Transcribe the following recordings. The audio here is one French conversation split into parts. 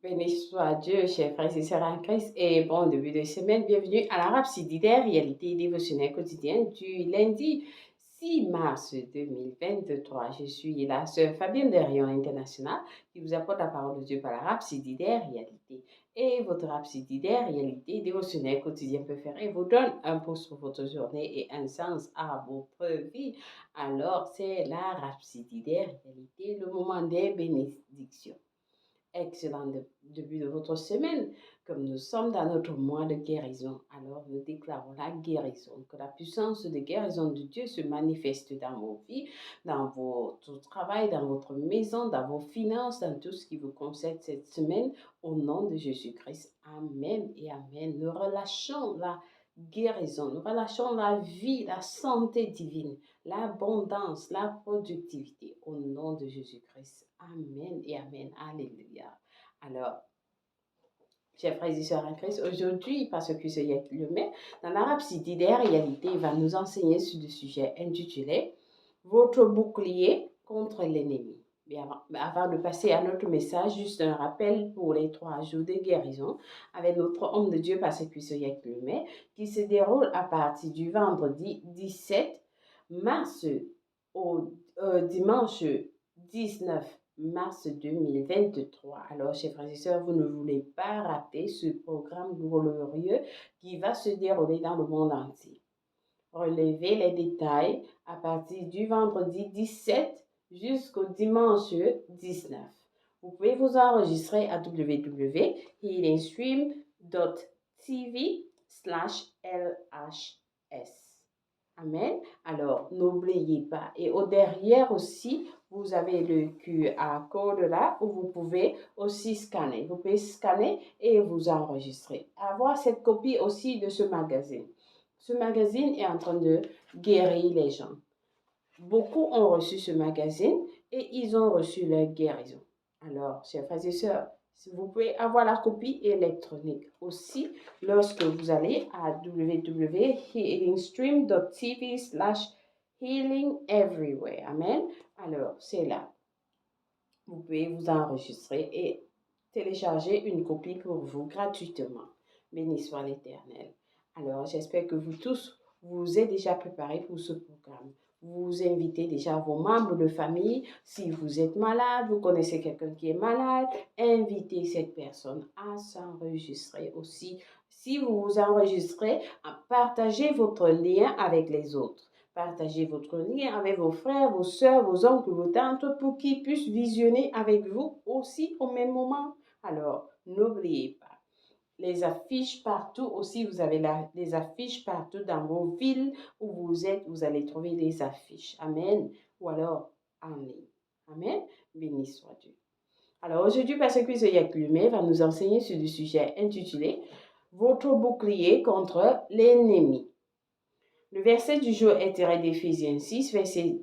Béni soit Dieu, chers frères et sœurs en Christ, et bon début de semaine. Bienvenue à l'Arabe Sididaire, réalité dévotionnelle quotidienne du lundi 6 mars 2023. Je suis la sœur Fabienne de Rayon International qui vous apporte la parole de Dieu par l'Arabe Sididaire, réalité. Et votre Arabe Sididaire, réalité dévotionnelle quotidienne préférée, vous donne un pouce pour votre journée et un sens à votre vie. Alors, c'est l'Arabe Sididaire, réalité, le moment des bénédictions. Excellent début de votre semaine. Comme nous sommes dans notre mois de guérison, alors nous déclarons la guérison, que la puissance de guérison de Dieu se manifeste dans vos vies, dans votre travail, dans votre maison, dans vos finances, dans tout ce qui vous concerne cette semaine, au nom de Jésus-Christ. Amen et Amen. Nous relâchons la guérison, nous relâchons la vie, la santé divine, l'abondance, la productivité, au nom de Jésus-Christ. Amen et Amen. Alléluia. Alors, chers frères et sœurs en Christ, aujourd'hui, parce que c'est le mai, dans l'Arabe Sididaire, réalité, il va nous enseigner sur le sujet intitulé Votre bouclier contre l'ennemi. Mais avant de passer à notre message, juste un rappel pour les 3 jours de guérison avec notre homme de Dieu, parce que c'est le mai, qui se déroule à partir du vendredi 17 mars au dimanche 19 mars 2023. Alors, chers frères et sœurs, vous ne voulez pas rater ce programme glorieux qui va se dérouler dans le monde entier. Relevez les détails à partir du vendredi 17 jusqu'au dimanche 19. Vous pouvez vous enregistrer à www.healingstream.tv/LHS. Amen. Alors, n'oubliez pas. Et au derrière aussi, vous avez le QR code là où vous pouvez aussi scanner. Vous pouvez scanner et vous enregistrer. Avoir cette copie aussi de ce magazine. Ce magazine est en train de guérir les gens. Beaucoup ont reçu ce magazine et ils ont reçu leur guérison. Alors, chers frères et sœurs, vous pouvez avoir la copie électronique aussi lorsque vous allez à www.healingstream.tv/healingeverywhere. Amen. Alors, c'est là. Vous pouvez vous enregistrer et télécharger une copie pour vous gratuitement. Béni soit l'Éternel. Alors, j'espère que vous tous, vous êtes déjà préparés pour ce programme. Vous invitez déjà vos membres de famille. Si vous êtes malade, vous connaissez quelqu'un qui est malade, invitez cette personne à s'enregistrer aussi. Si vous vous enregistrez, partagez votre lien avec les autres. Partagez votre lien avec vos frères, vos soeurs, vos oncles, vos tantes pour qu'ils puissent visionner avec vous aussi au même moment. Alors, n'oubliez pas. Les affiches partout aussi, vous avez les affiches partout dans vos villes où vous êtes, vous allez trouver des affiches. Amen. Ou alors en ligne. Amen. Béni soit Dieu. Alors aujourd'hui, Pasteur Chris Yakulumé va nous enseigner sur le sujet intitulé Votre bouclier contre l'ennemi. Le verset du jour est tiré d'Éphésiens 6, verset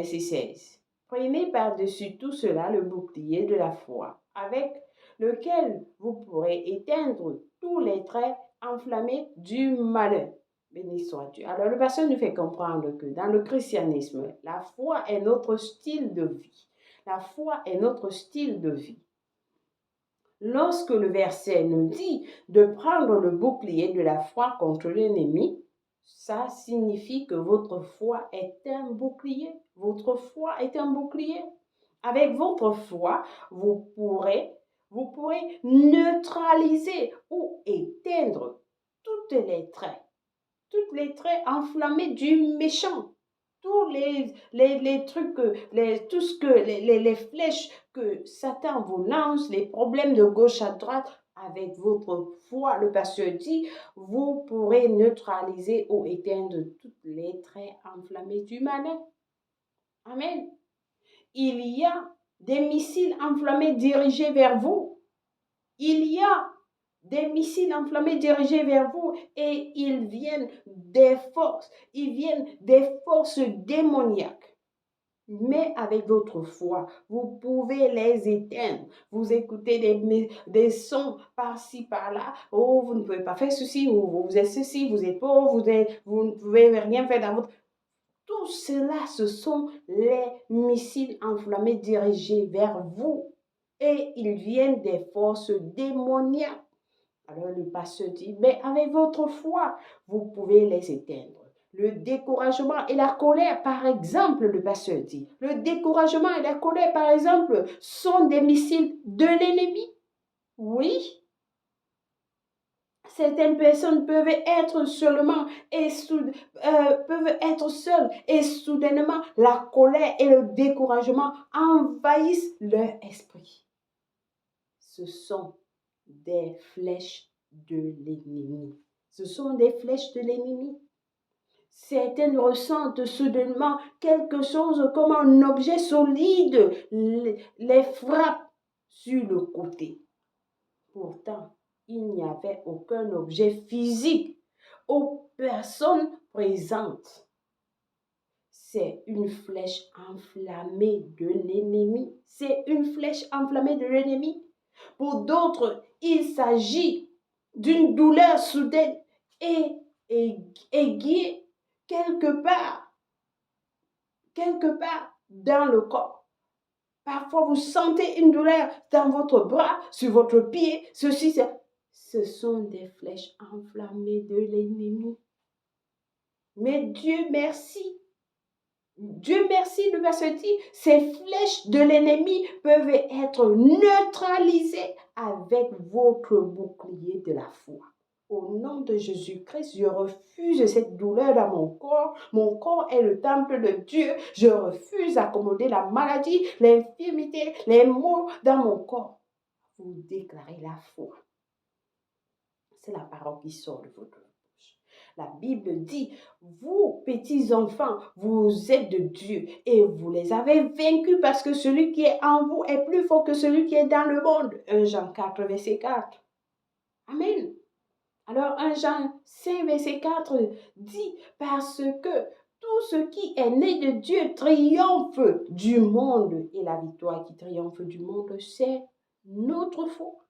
16. Prenez par-dessus tout cela le bouclier de la foi, avec lequel vous pourrez éteindre tous les traits enflammés du malheur. Béni soit Dieu. Alors, le pasteur nous fait comprendre que dans le christianisme, la foi est notre style de vie. La foi est notre style de vie. Lorsque le verset nous dit de prendre le bouclier de la foi contre l'ennemi, ça signifie que votre foi est un bouclier. Votre foi est un bouclier. Avec votre foi, vous pourrez neutraliser ou éteindre tous les traits enflammés du méchant. Tous les trucs, tout ce que les flèches que Satan vous lance, les problèmes de gauche à droite, avec votre foi, le pasteur dit, vous pourrez neutraliser ou éteindre tous les traits enflammés du malin. Amen. Il y a des missiles enflammés dirigés vers vous. Il y a des missiles enflammés dirigés vers vous et ils viennent des forces démoniaques. Mais avec votre foi, vous pouvez les éteindre. Vous écoutez des sons par-ci, par-là. Oh, vous ne pouvez pas faire ceci, ou vous êtes ceci, vous êtes pauvre, vous ne pouvez rien faire dans votre... Tout cela, ce sont les missiles enflammés dirigés vers vous. et ils viennent des forces démoniaques. Alors le pasteur dit, mais avec votre foi, vous pouvez les éteindre. Le découragement et la colère, par exemple, le pasteur dit, le découragement et la colère, par exemple, sont des missiles de l'ennemi. Oui, certaines personnes peuvent être peuvent être seules et soudainement la colère et le découragement envahissent leur esprit. Ce sont des flèches de l'ennemi. Ce sont des flèches de l'ennemi. Certaines ressentent soudainement quelque chose comme un objet solide les frappe sur le côté. Pourtant, il n'y avait aucun objet physique aux personnes présentes. C'est une flèche enflammée de l'ennemi. C'est une flèche enflammée de l'ennemi. Pour d'autres, il s'agit d'une douleur soudaine et aiguë quelque part dans le corps. Parfois, vous sentez une douleur dans votre bras, sur votre pied, ce sont des flèches enflammées de l'ennemi. Mais Dieu merci, le verset dit, ces flèches de l'ennemi peuvent être neutralisées avec votre bouclier de la foi. Au nom de Jésus-Christ, je refuse cette douleur dans mon corps. Mon corps est le temple de Dieu. Je refuse d'accommoder la maladie, l'infirmité, les maux dans mon corps. Vous déclarez la foi. C'est la parole qui sort de votre bouche. La Bible dit, vous, petits enfants, vous êtes de Dieu et vous les avez vaincus parce que celui qui est en vous est plus fort que celui qui est dans le monde. 1 Jean 4, verset 4. Amen. Alors 1 Jean 5, verset 4 dit, parce que tout ce qui est né de Dieu triomphe du monde. Et la victoire qui triomphe du monde, c'est notre foi.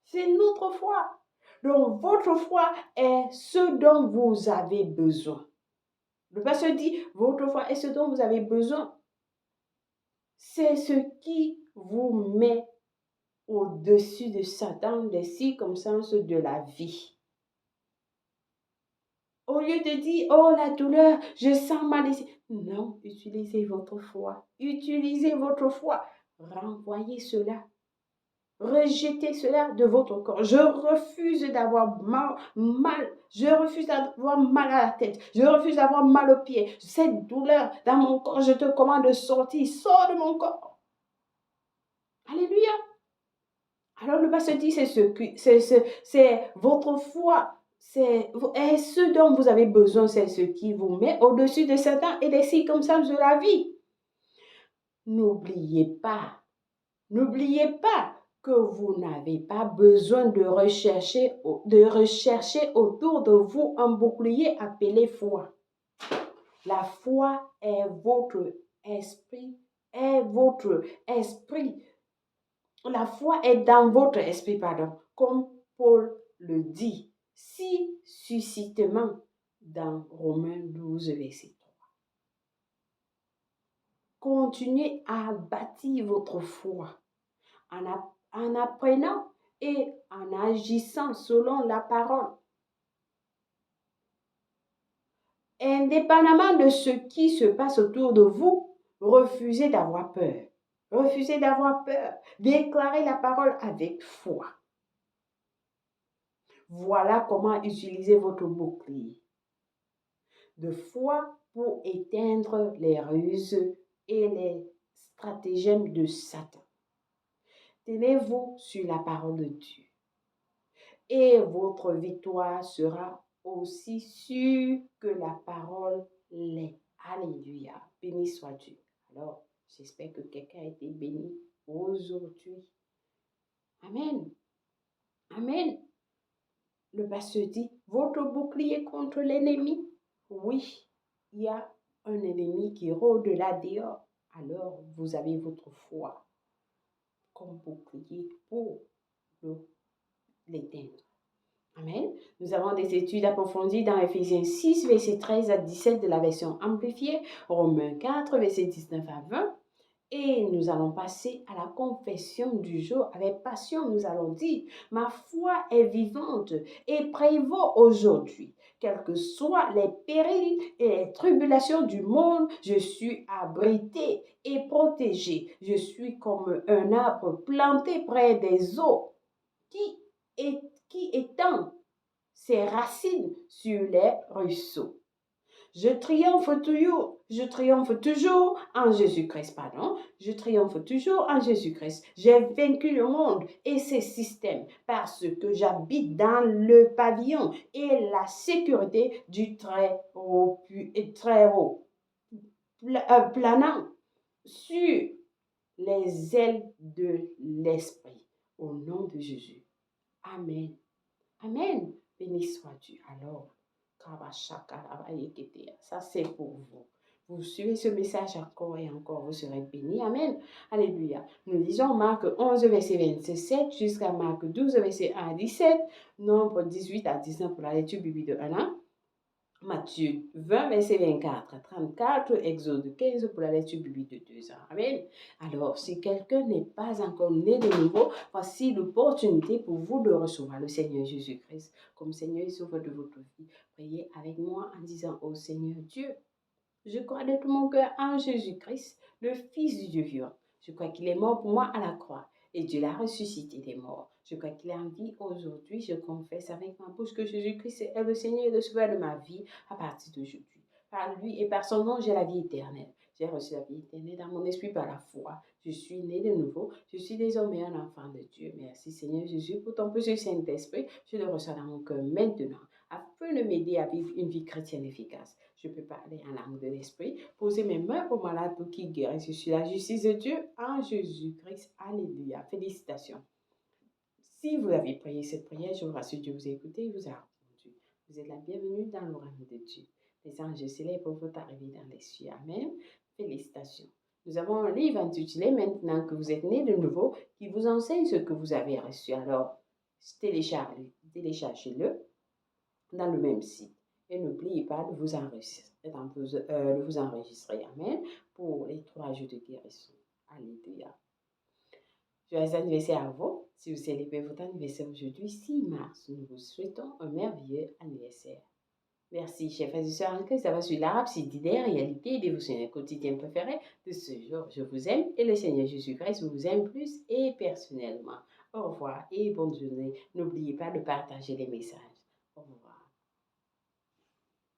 C'est notre foi. Donc votre foi est ce dont vous avez besoin. Le pasteur dit, votre foi est ce dont vous avez besoin. C'est ce qui vous met au-dessus de Satan, des circonstances de la vie. Au lieu de dire, oh la douleur, je sens mal ici. Non, utilisez votre foi. Utilisez votre foi. Renvoyez cela. Rejetez cela de votre corps. Je refuse d'avoir mal. Je refuse d'avoir mal à la tête. Je refuse d'avoir mal aux pieds. Cette douleur dans mon corps, je te commande de sortir. Sors de mon corps. Alléluia. Alors le pasteur dit, c'est votre foi. C'est ce dont vous avez besoin, c'est ce qui vous met au-dessus de Satan et des circonstances de la vie. N'oubliez pas que vous n'avez pas besoin de rechercher autour de vous un bouclier appelé foi. La foi est votre esprit, La foi est dans votre esprit, comme Paul le dit si succinctement dans Romains 12, verset 3. Continuez à bâtir votre foi en apprenant et en agissant selon la parole. Indépendamment de ce qui se passe autour de vous, refusez d'avoir peur. Refusez d'avoir peur. Déclarez la parole avec foi. Voilà comment utiliser votre bouclier de foi pour éteindre les ruses et les stratagèmes de Satan. Tenez-vous sur la parole de Dieu et votre victoire sera aussi sûre que la parole l'est. Alléluia. Béni soit Dieu. Alors, j'espère que quelqu'un a été béni aujourd'hui. Amen. Amen. Le pasteur dit, votre bouclier contre l'ennemi. Oui, il y a un ennemi qui rôde là dehors. Alors, vous avez votre foi comme bouclier pour l'éteindre. Amen. Nous avons des études approfondies dans Ephésiens 6, verset 13 à 17 de la version amplifiée, Romains 4, verset 19 à 20, Et nous allons passer à la confession du jour. Avec passion, nous allons dire, ma foi est vivante et prévaut aujourd'hui. Quels que soient les périls et les tribulations du monde, je suis abrité et protégé. Je suis comme un arbre planté près des eaux qui, qui étend ses racines sur les ruisseaux. Je triomphe toujours en Jésus-Christ, pardon. Je triomphe toujours en Jésus-Christ. J'ai vaincu le monde et ses systèmes parce que j'habite dans le pavillon et la sécurité du très haut, planant sur les ailes de l'Esprit. Au nom de Jésus. Amen. Amen. Béni soit Dieu. Alors, ça c'est pour vous. Vous suivez ce message encore et encore, vous serez bénis. Amen. Alléluia. Nous lisons Marc 11, verset 27 jusqu'à Marc 12, verset 1 à 17, Nombre 18 à 19 pour la lecture biblique de 1 an. Matthieu 20, verset 24 à 34, Exode 15 pour la lecture biblique de 2 ans. Amen. Alors, si quelqu'un n'est pas encore né de nouveau, voici l'opportunité pour vous de recevoir le Seigneur Jésus-Christ comme Seigneur et Sauveur de votre vie. Priez avec moi en disant, ô Seigneur Dieu, je crois de tout mon cœur en Jésus-Christ, le Fils du Dieu vivant. Je crois qu'il est mort pour moi à la croix et Dieu l'a ressuscité des morts. Je crois qu'il est en vie aujourd'hui. Je confesse avec ma bouche que Jésus-Christ est le Seigneur et le Sauveur de ma vie à partir d'aujourd'hui. Par lui et par son nom, j'ai la vie éternelle. J'ai reçu la vie éternelle dans mon esprit par la foi. Je suis né de nouveau. Je suis désormais un enfant de Dieu. Merci Seigneur Jésus pour ton précieux Saint-Esprit. Je le reçois dans mon cœur maintenant afin de m'aider à vivre une vie chrétienne efficace. Je peux parler en langue de l'esprit, poser mes mains aux malades pour qu'ils guérissent. Je suis la justice de Dieu en Jésus-Christ. Alléluia. Félicitations. Si vous avez prié cette prière, je vous rassure, Dieu vous a écouté et vous a répondu. Vous êtes la bienvenue dans le royaume de Dieu. Les anges célèbres vont arriver dans les cieux. Amen. Félicitations. Nous avons un livre intitulé Maintenant que vous êtes né de nouveau qui vous enseigne ce que vous avez reçu. Alors, téléchargez-le dans le même site. Et n'oubliez pas de vous enregistrer, Amen, pour les 3 jours de guérison. Alléluia. Joyeux anniversaire à vous. Si vous célébrez votre anniversaire aujourd'hui, 6 mars, nous vous souhaitons un merveilleux anniversaire. Merci, chers frères et sœurs en Christ. Ça va sur l'arabe, c'est des réalités et dévotionnels quotidiens préférés de ce jour. Je vous aime et le Seigneur Jésus-Christ vous aime plus et personnellement. Au revoir et bonne journée. N'oubliez pas de partager les messages. Au revoir.